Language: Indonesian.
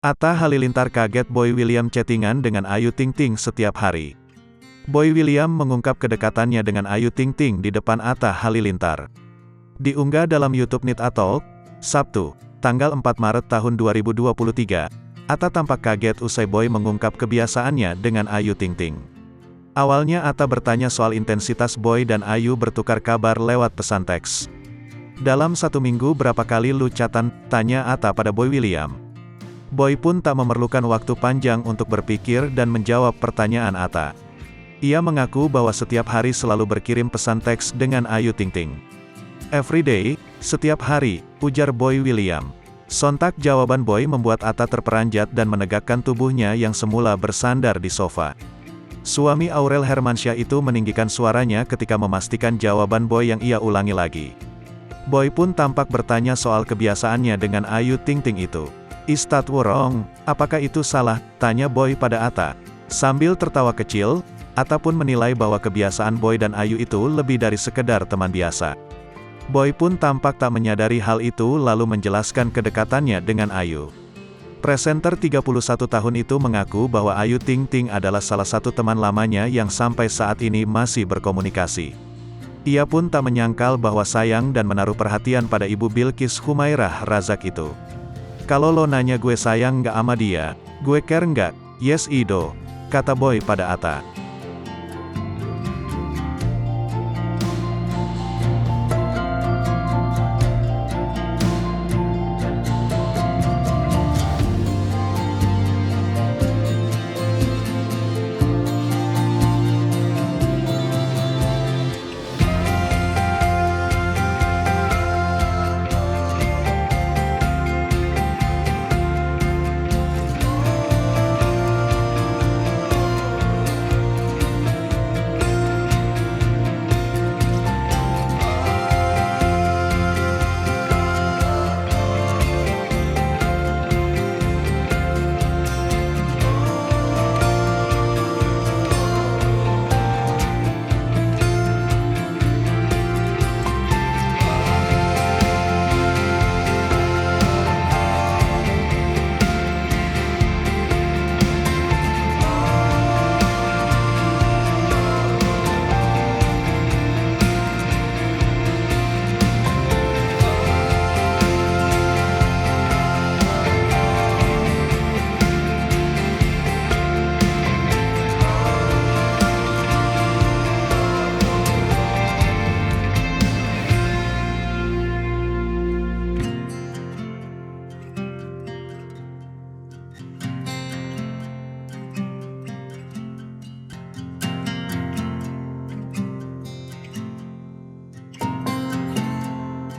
Atta Halilintar kaget Boy William chattingan dengan Ayu Ting Ting setiap hari. Boy William mengungkap kedekatannya dengan Ayu Ting Ting di depan Atta Halilintar. Diunggah dalam YouTube Need A Talk, Sabtu, tanggal 4 Maret tahun 2023, Atta tampak kaget usai Boy mengungkap kebiasaannya dengan Ayu Ting Ting. Awalnya Atta bertanya soal intensitas Boy dan Ayu bertukar kabar lewat pesan teks. Dalam satu minggu berapa kali lu chatan, tanya Atta pada Boy William. Boy pun tak memerlukan waktu panjang untuk berpikir dan menjawab pertanyaan Atta. Ia mengaku bahwa setiap hari selalu berkirim pesan teks dengan Ayu Ting Ting. "Every day, setiap hari," ujar Boy William. Sontak jawaban Boy membuat Atta terperanjat dan menegakkan tubuhnya yang semula bersandar di sofa. Suami Aurel Hermansyah itu meninggikan suaranya ketika memastikan jawaban Boy yang ia ulangi lagi. Boy pun tampak bertanya soal kebiasaannya dengan Ayu Ting Ting itu. "Is that wrong? Apakah itu salah?" tanya Boy pada Atta. Sambil tertawa kecil, Atta pun menilai bahwa kebiasaan Boy dan Ayu itu lebih dari sekedar teman biasa. Boy pun tampak tak menyadari hal itu lalu menjelaskan kedekatannya dengan Ayu. Presenter 31 tahun itu mengaku bahwa Ayu Ting Ting adalah salah satu teman lamanya yang sampai saat ini masih berkomunikasi. Ia pun tak menyangkal bahwa sayang dan menaruh perhatian pada Ibu Bilqis Humairah Razak itu. "Kalau lo nanya gue sayang nggak sama dia, gue care nggak? Yes I do," kata Boy pada Atta.